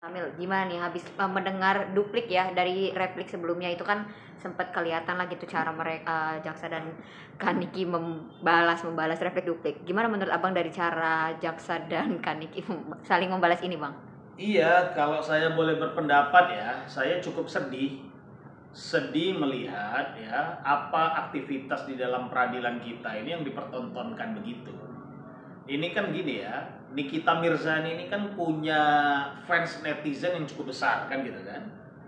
Amil, gimana nih habis mendengar duplik ya dari replik sebelumnya itu kan sempat kelihatan lah gitu cara mereka Jaksa dan Kaniki membalas replik duplik. Gimana menurut Abang dari cara Jaksa dan Kaniki saling membalas ini, Bang? Iya, kalau saya boleh berpendapat ya, saya cukup sedih. Sedih melihat ya apa aktivitas di dalam peradilan kita ini yang dipertontonkan begitu. Ini kan gini ya, Nikita Mirzani ini kan punya fans netizen yang cukup besar kan gitu kan.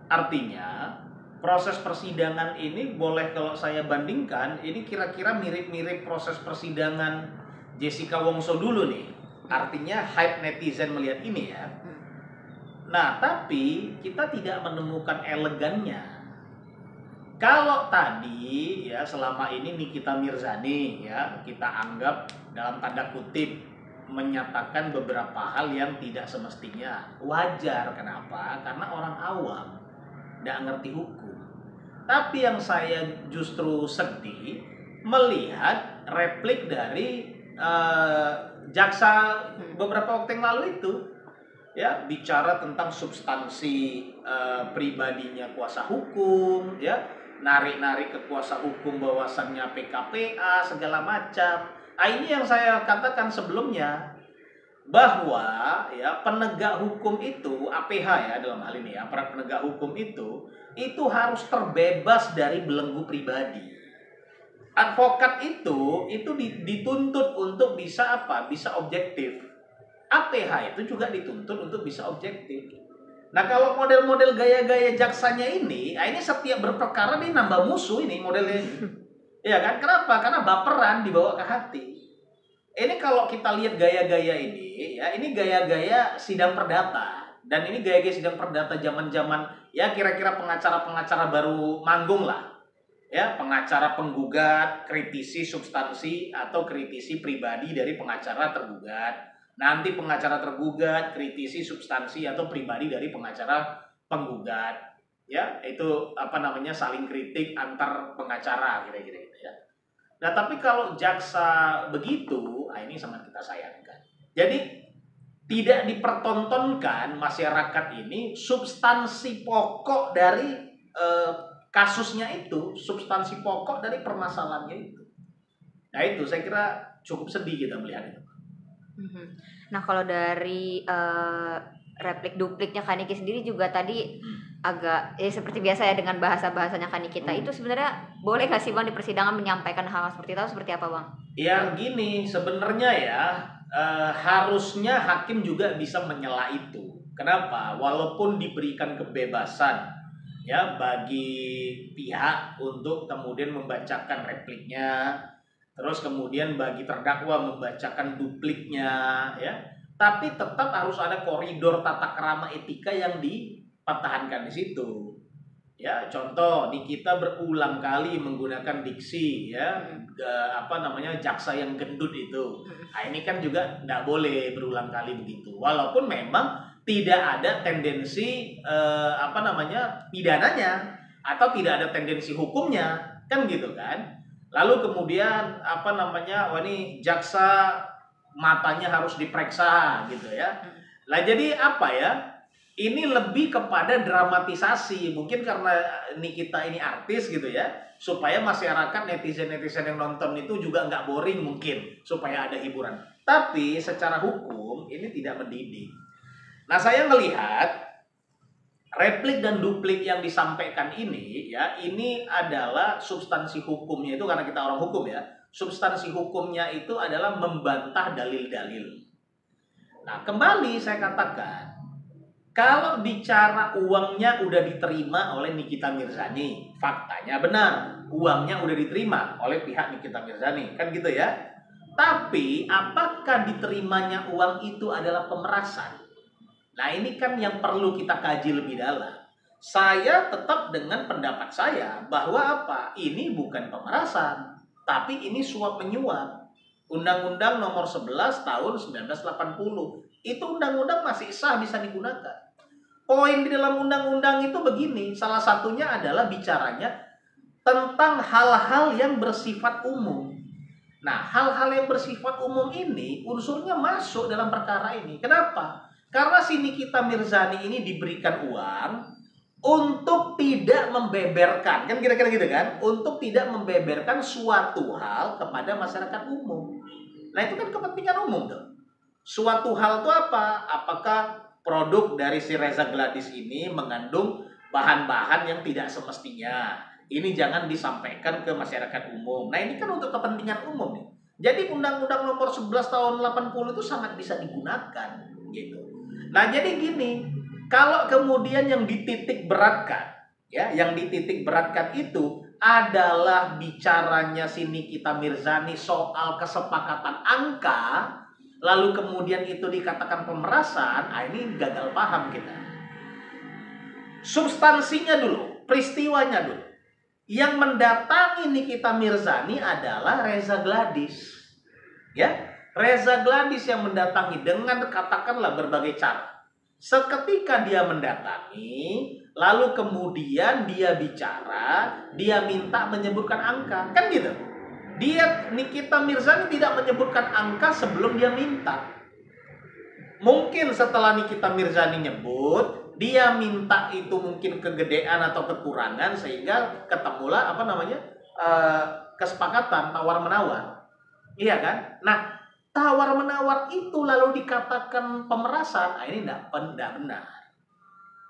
Artinya proses persidangan ini boleh kalau saya bandingkan ini kira-kira mirip-mirip proses persidangan Jessica Wongso dulu nih. Artinya hype netizen melihat ini ya. Nah, tapi kita tidak menemukan elegannya. Kalau tadi ya selama ini Nikita Mirzani ya kita anggap dalam tanda kutip menyatakan beberapa hal yang tidak semestinya. Wajar, kenapa? Karena orang awam tidak ngerti hukum. Tapi yang saya justru sedih melihat replik dari jaksa beberapa waktu yang lalu itu ya bicara tentang substansi pribadinya kuasa hukum ya, narik-narik ke kuasa hukum bahwasannya PKPA segala macam. Ini yang saya katakan sebelumnya bahwa ya penegak hukum itu APH ya dalam hal ini ya, para penegak hukum itu harus terbebas dari belenggu pribadi. Advokat itu dituntut untuk bisa apa? Bisa objektif. APH itu juga dituntut untuk bisa objektif. Nah, kalau model-model gaya-gaya jaksanya ini setiap berperkara dia nambah musuh ini modelnya ini. Ya kan? Kenapa? Karena baperan dibawa ke hati. Ini kalau kita lihat gaya-gaya ini, ya ini gaya-gaya sidang perdata. Dan ini gaya-gaya sidang perdata zaman-zaman ya kira-kira pengacara-pengacara baru manggung lah. Ya, pengacara penggugat, kritisi substansi atau kritisi pribadi dari pengacara tergugat. Nanti pengacara tergugat, kritisi substansi atau pribadi dari pengacara penggugat. Ya, itu apa namanya saling kritik antar pengacara kira-kira gitu ya. Nah, tapi kalau jaksa begitu, ini sangat kita sayangkan. Jadi tidak dipertontonkan masyarakat ini substansi pokok dari kasusnya itu, substansi pokok dari permasalahannya itu. Nah, itu saya kira cukup sedih kita melihat itu. Nah, kalau dari replik dupliknya Kaniki sendiri juga tadi agak seperti biasa ya dengan bahasanya Kaniki kita itu sebenarnya boleh nggak sih Bang di persidangan menyampaikan hal seperti itu seperti apa Bang? Ya gini, sebenarnya ya harusnya hakim juga bisa menyela itu. Kenapa? Walaupun diberikan kebebasan ya bagi pihak untuk kemudian membacakan repliknya, terus kemudian bagi terdakwa membacakan dupliknya ya, tapi tetap harus ada koridor tata krama etika yang dipertahankan di situ. Ya, contoh Nikita berulang kali menggunakan diksi ya, jaksa yang gendut itu. Nah, ini kan juga tidak boleh berulang kali begitu. Walaupun memang tidak ada tendensi pidananya atau tidak ada tendensi hukumnya, kan gitu kan. Lalu kemudian ini jaksa matanya harus diperiksa gitu ya. Lah jadi apa ya? Ini lebih kepada dramatisasi, mungkin karena Nikita ini artis gitu ya, supaya masyarakat netizen-netizen yang nonton itu juga nggak boring mungkin, supaya ada hiburan. Tapi secara hukum ini tidak mendidik. Nah, saya melihat replik dan duplik yang disampaikan ini ya, ini adalah substansi hukumnya itu karena kita orang hukum ya. Substansi hukumnya itu adalah membantah dalil-dalil. Nah, kembali saya katakan kalau bicara uangnya udah diterima oleh Nikita Mirzani, faktanya benar, uangnya udah diterima oleh pihak Nikita Mirzani, kan gitu ya. Tapi apakah diterimanya uang itu adalah pemerasan? Nah, ini kan yang perlu kita kaji lebih dalam. Saya tetap dengan pendapat saya bahwa ini bukan pemerasan, tapi ini suap menyuap. Undang-Undang nomor 11 tahun 1980. Itu undang-undang masih sah bisa digunakan. Poin di dalam undang-undang itu begini, salah satunya adalah bicaranya tentang hal-hal yang bersifat umum. Nah, hal-hal yang bersifat umum ini unsurnya masuk dalam perkara ini. Kenapa? Karena si Nikita Mirzani ini diberikan uang untuk tidak membeberkan, kan kira-kira gitu kan, untuk tidak membeberkan suatu hal kepada masyarakat umum. Nah itu kan kepentingan umum tuh. Suatu hal itu apa? Apakah produk dari si Reza Gladys ini mengandung bahan-bahan yang tidak semestinya? Ini jangan disampaikan ke masyarakat umum. Nah ini kan untuk kepentingan umum nih. Jadi Undang-Undang Nomor 11 tahun 80 itu sangat bisa digunakan gitu. Nah jadi gini, kalau kemudian yang dititik beratkan, ya, yang dititik beratkan itu adalah bicaranya si Nikita Mirzani soal kesepakatan angka, lalu kemudian itu dikatakan pemerasan, ini gagal paham kita. Substansinya dulu, peristiwanya dulu. Yang mendatangi Nikita Mirzani adalah Reza Gladys. Ya, Reza Gladys yang mendatangi dengan katakanlah berbagai cara. Seketika dia mendatangi, lalu kemudian dia bicara, dia minta menyebutkan angka, kan gitu. Nikita Mirzani tidak menyebutkan angka sebelum dia minta. Mungkin setelah Nikita Mirzani nyebut, dia minta itu mungkin kegedean atau kekurangan sehingga ketemulah kesepakatan tawar menawar. Iya kan? Nah, tawar menawar itu lalu dikatakan pemerasan, ini tidak benar.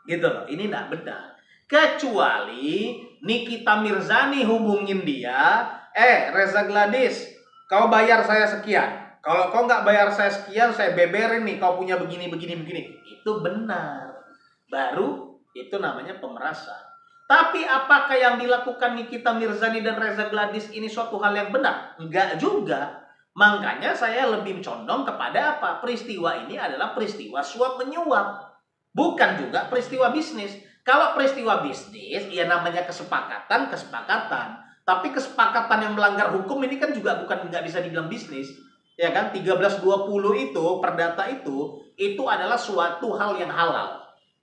Gitu loh, ini tidak benar. Kecuali Nikita Mirzani hubungin dia, Reza Gladys, kau bayar saya sekian. Kalau kau nggak bayar saya sekian, saya beberin nih, kau punya begini. Itu benar. Baru itu namanya pemerasan. Tapi apakah yang dilakukan Nikita Mirzani dan Reza Gladys ini suatu hal yang benar? Enggak juga. Makanya saya lebih condong kepada apa? Peristiwa ini adalah peristiwa suap menyuap. Bukan juga peristiwa bisnis. Kalau peristiwa bisnis, ya namanya kesepakatan. Tapi kesepakatan yang melanggar hukum ini kan juga nggak bisa dibilang bisnis. Ya kan? 1320 itu, perdata itu adalah suatu hal yang halal.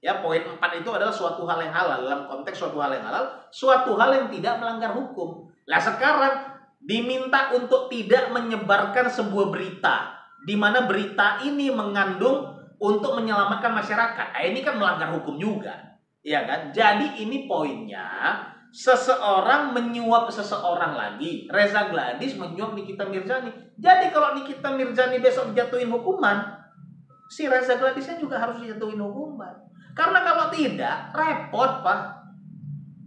Ya, poin 4 itu adalah suatu hal yang halal. Dalam konteks suatu hal yang halal, suatu hal yang tidak melanggar hukum. Nah sekarang diminta untuk tidak menyebarkan sebuah berita di mana berita ini mengandung untuk menyelamatkan masyarakat. Ini kan melanggar hukum juga. Ya kan? Jadi ini poinnya, seseorang menyuap seseorang lagi. Reza Gladys menyuap Nikita Mirzani. Jadi kalau Nikita Mirzani besok dijatuhin hukuman, si Reza Gladysnya juga harus dijatuhin hukuman. Karena kalau tidak, repot, Pak.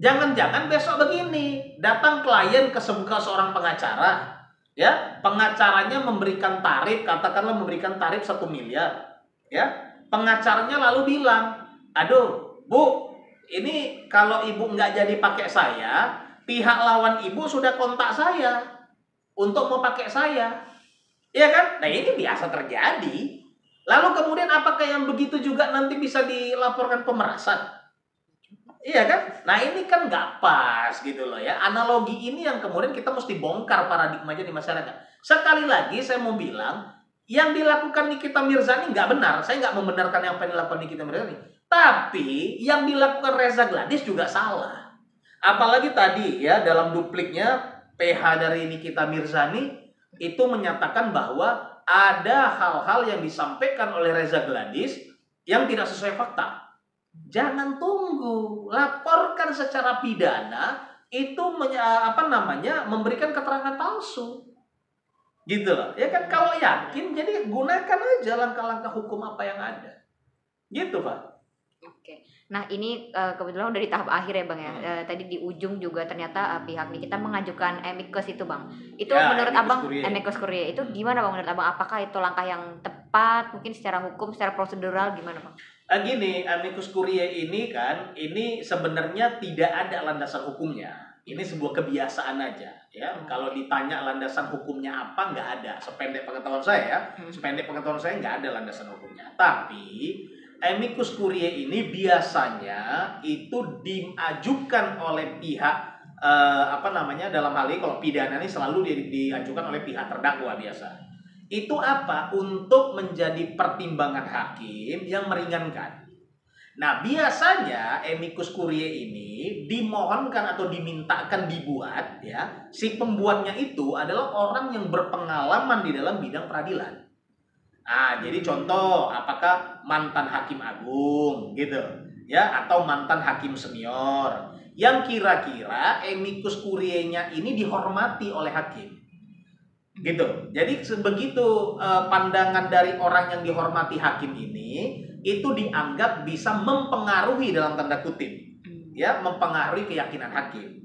Jangan-jangan besok begini, datang klien ke seorang pengacara, ya, pengacaranya memberikan tarif, katakanlah memberikan tarif 1 miliar, ya, pengacaranya lalu bilang, aduh, Bu, ini kalau Ibu nggak jadi pakai saya, pihak lawan Ibu sudah kontak saya untuk mau pakai saya, ya kan? Nah ini biasa terjadi. Lalu kemudian apakah yang begitu juga nanti bisa dilaporkan pemerasan? Iya kan? Nah ini kan nggak pas gitu loh ya. Analogi ini yang kemudian kita mesti bongkar paradigmanya di masyarakat. Sekali lagi saya mau bilang, yang dilakukan Nikita Mirzani nggak benar. Saya nggak membenarkan yang dilakukan Nikita Mirzani. Tapi yang dilakukan Reza Gladys juga salah. Apalagi tadi ya dalam dupliknya PH dari Nikita Mirzani itu menyatakan bahwa ada hal-hal yang disampaikan oleh Reza Gladys yang tidak sesuai fakta. Jangan tunggu, laporkan secara pidana itu memberikan keterangan palsu. Gitu loh. Ya kan kalau yakin jadi gunakan aja langkah-langkah hukum apa yang ada. Gitu, Pak. Oke. Nah ini kebetulan udah di tahap akhir ya Bang ya. Tadi di ujung juga ternyata pihak kita mengajukan amicus itu Bang. Itu ya, menurut Abang amicus curiae itu gimana Bang menurut Abang? Apakah itu langkah yang tepat mungkin secara hukum, secara prosedural gimana Bang? Gini, amicus curiae ini kan, ini sebenarnya tidak ada landasan hukumnya. Ini sebuah kebiasaan aja ya. Kalau ditanya landasan hukumnya apa, nggak ada. Sependek pengetahuan saya nggak ada landasan hukumnya. Tapi amicus curiae ini biasanya itu diajukan oleh pihak dalam hal ini kalau pidana ini selalu diajukan oleh pihak terdakwa biasa. Itu apa? Untuk menjadi pertimbangan hakim yang meringankan. Nah, biasanya amicus curiae ini dimohonkan atau dimintakan dibuat ya. Si pembuatnya itu adalah orang yang berpengalaman di dalam bidang peradilan. Jadi contoh, apakah mantan hakim agung gitu ya, atau mantan hakim senior yang kira-kira amicus curiae-nya ini dihormati oleh hakim gitu. Jadi sebegitu pandangan dari orang yang dihormati hakim ini itu dianggap bisa mempengaruhi dalam tanda kutip ya, mempengaruhi keyakinan hakim.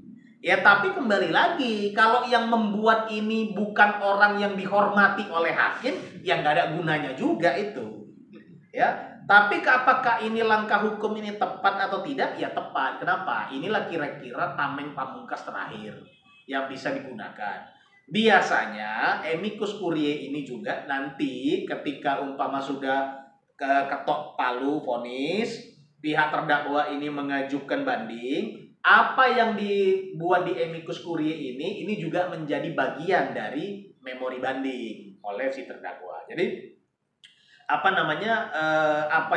Ya tapi kembali lagi, kalau yang membuat ini bukan orang yang dihormati oleh hakim, ya nggak ada gunanya juga itu. Ya, tapi apakah ini langkah hukum ini tepat atau tidak? Ya tepat. Kenapa? Inilah kira-kira tameng pamungkas terakhir yang bisa digunakan. Biasanya amicus curiae ini juga nanti ketika umpama sudah ketok palu vonis, pihak terdakwa ini mengajukan banding, apa yang dibuat di amicus curiae ini juga menjadi bagian dari memori banding oleh si terdakwa. Jadi apa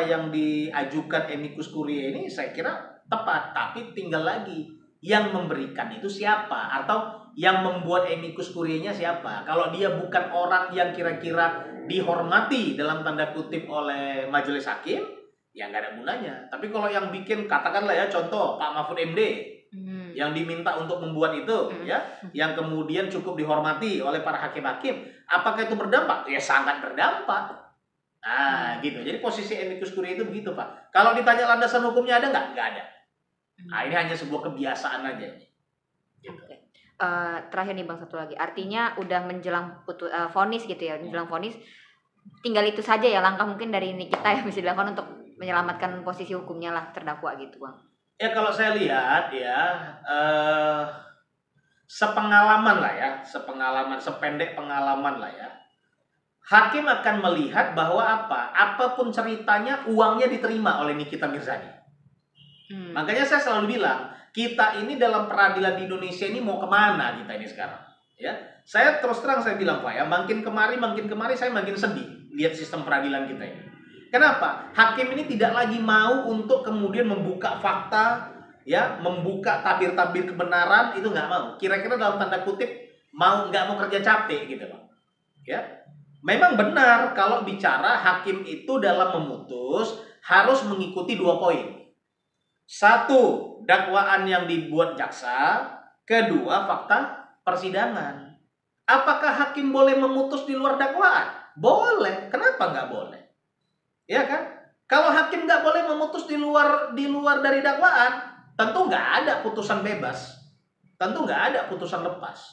yang diajukan amicus curiae ini saya kira tepat, tapi tinggal lagi yang memberikan itu siapa atau yang membuat amicus curiae-nya siapa. Kalau dia bukan orang yang kira-kira dihormati dalam tanda kutip oleh majelis hakim, ya nggak ada gunanya. Tapi kalau yang bikin, katakanlah ya contoh Pak Mahfud MD yang diminta untuk membuat itu ya, yang kemudian cukup dihormati oleh para hakim-hakim, apakah itu berdampak? Ya sangat berdampak. Nah gitu. Jadi posisi amicus curiae itu begitu Pak. Kalau ditanya landasan hukumnya ada nggak? Nggak ada. Nah ini hanya sebuah kebiasaan aja. Gitu. Terakhir nih Bang, satu lagi. Artinya udah menjelang vonis gitu ya, menjelang vonis, tinggal itu saja ya langkah mungkin dari ini kita yang bisa dilakukan untuk menyelamatkan posisi hukumnya lah terdakwa gitu Bang. Ya kalau saya lihat ya, sepengalaman lah ya, sependek pengalaman lah ya, hakim akan melihat bahwa apapun ceritanya uangnya diterima oleh Nikita Mirzani. Makanya saya selalu bilang, kita ini dalam peradilan di Indonesia ini mau kemana kita ini sekarang? Ya, saya terus terang saya bilang Pak ya, makin kemari saya makin sedih lihat sistem peradilan kita ini. Kenapa? Hakim ini tidak lagi mau untuk kemudian membuka fakta, ya, membuka tabir-tabir kebenaran, itu nggak mau. Kira-kira dalam tanda kutip nggak mau kerja capek gitu Pak. Ya, memang benar kalau bicara hakim itu dalam memutus harus mengikuti 2 poin. 1, dakwaan yang dibuat jaksa. 2, fakta persidangan. Apakah hakim boleh memutus di luar dakwaan? Boleh. Kenapa nggak boleh? Ya kan? Kalau hakim nggak boleh memutus di luar dari dakwaan, tentu nggak ada putusan bebas. Tentu nggak ada putusan lepas.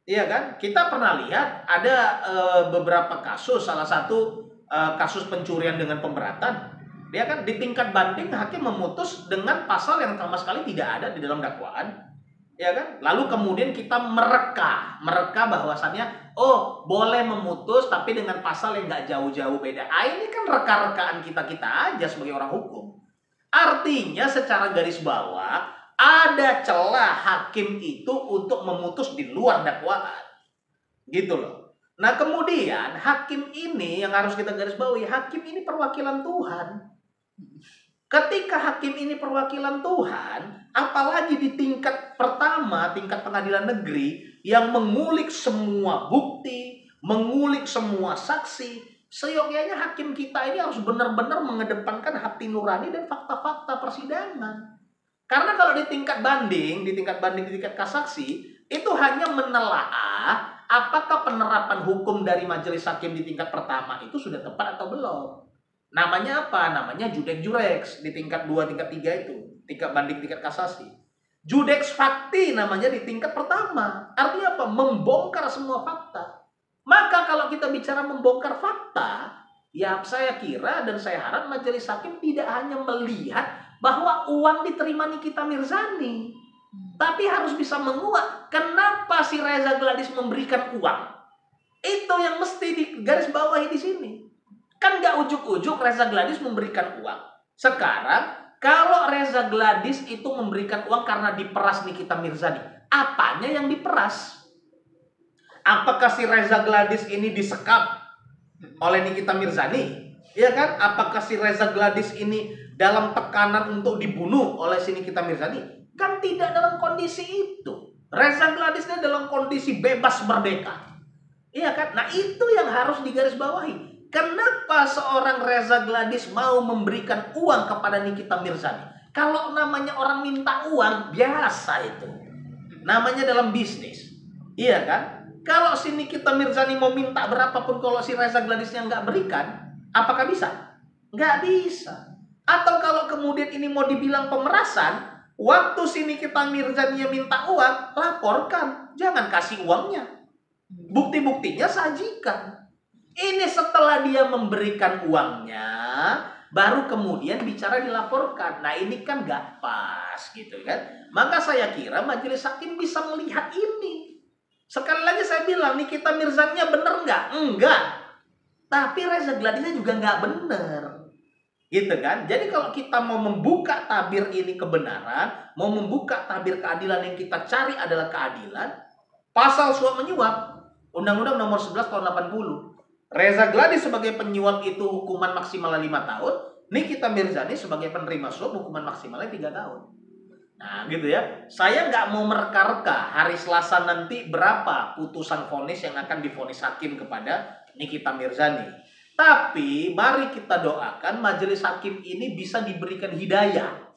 Iya kan? Kita pernah lihat ada beberapa kasus, salah satu kasus pencurian dengan pemberatan. Dia kan di tingkat banding hakim memutus dengan pasal yang sama sekali tidak ada di dalam dakwaan. Ya kan? Lalu kemudian kita mereka bahwasannya boleh memutus tapi dengan pasal yang nggak jauh-jauh beda. Ini kan reka-rekaan kita aja sebagai orang hukum. Artinya secara garis bawah ada celah hakim itu untuk memutus di luar dakwaan. Gitu loh. Nah kemudian hakim ini yang harus kita garis bawahi, hakim ini perwakilan Tuhan. Ketika hakim ini perwakilan Tuhan, apalagi di tingkat pertama, tingkat pengadilan negeri, yang mengulik semua bukti, mengulik semua saksi, seyogyanya hakim kita ini harus benar-benar mengedepankan hati nurani dan fakta-fakta persidangan. Karena kalau di tingkat banding, di tingkat kasaksi, itu hanya menelaah apakah penerapan hukum dari majelis hakim di tingkat pertama itu sudah tepat atau belum. Namanya apa? Namanya judek jureks di tingkat 2, tingkat 3 itu. Tingkat banding, tingkat kasasi. Judeks fakti namanya di tingkat pertama. Artinya apa? Membongkar semua fakta. Maka kalau kita bicara membongkar fakta, ya saya kira dan saya harap majelis hakim tidak hanya melihat bahwa uang diterima Nikita Mirzani, tapi harus bisa menguak kenapa si Reza Gladys memberikan uang. Itu yang mesti digarisbawahi di sini. Kan nggak ujuk-ujuk Reza Gladys memberikan uang. Sekarang kalau Reza Gladys itu memberikan uang karena diperas Nikita Mirzani, apanya yang diperas? Apakah si Reza Gladys ini disekap oleh Nikita Mirzani? Iya kan? Apakah si Reza Gladys ini dalam tekanan untuk dibunuh oleh si Nikita Mirzani? Kan tidak dalam kondisi itu. Reza Gladys ini dalam kondisi bebas merdeka. Iya kan? Nah itu yang harus digarisbawahi. Kenapa seorang Reza Gladys mau memberikan uang kepada Nikita Mirzani? Kalau namanya orang minta uang, biasa itu. Namanya dalam bisnis. Iya kan? Kalau si Nikita Mirzani mau minta berapapun, kalau si Reza Gladysnya nggak berikan, apakah bisa? Nggak bisa. Atau kalau kemudian ini mau dibilang pemerasan, waktu si Nikita Mirzani minta uang, laporkan. Jangan kasih uangnya. Bukti-buktinya sajikan. Ini setelah dia memberikan uangnya, baru kemudian bicara dilaporkan. Nah ini kan gak pas gitu kan. Maka saya kira majelis hakim bisa melihat ini. Sekali lagi saya bilang, Nikita Mirzani bener nggak? Enggak. Tapi Reza Gladysnya juga nggak bener. Gitu kan. Jadi kalau kita mau membuka tabir ini kebenaran, mau membuka tabir keadilan, yang kita cari adalah keadilan, pasal suap menyuap, Undang-Undang nomor 11 tahun 80. Reza Gladys sebagai penyuap itu hukuman maksimalnya 5 tahun. Nikita Mirzani sebagai penerima suap hukuman maksimalnya 3 tahun. Nah gitu ya. Saya nggak mau mereka-reka hari Selasa nanti berapa putusan vonis yang akan divonis hakim kepada Nikita Mirzani. Tapi mari kita doakan majelis hakim ini bisa diberikan hidayah.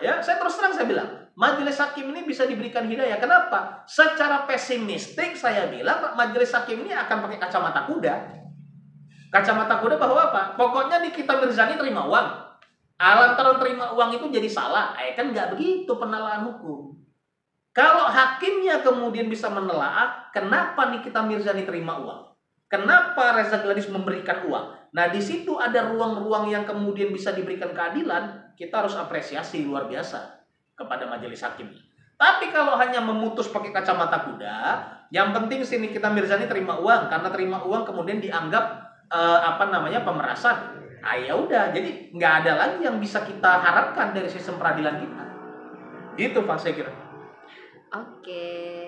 Ya, saya terus terang saya bilang, majelis hakim ini bisa diberikan hidayah. Kenapa? Secara pesimistik saya bilang majelis hakim ini akan pakai kacamata kuda. Kacamata kuda bahwa apa? Pokoknya Nikita Mirzani terima uang. Lantaran terima uang itu jadi salah. Kan nggak begitu penelahan hukum. Kalau hakimnya kemudian bisa menelaah, kenapa Nikita Mirzani terima uang? Kenapa Reza Gladys memberikan uang? Nah, di situ ada ruang-ruang yang kemudian bisa diberikan keadilan. Kita harus apresiasi luar biasa kepada majelis hakim. Tapi kalau hanya memutus pakai kacamata kuda, yang penting si Nikita Mirzani terima uang, karena terima uang kemudian dianggap pemerasan. Ya udah, jadi nggak ada lagi yang bisa kita harapkan dari sistem peradilan kita. Gitu Pak, saya kira. Oke.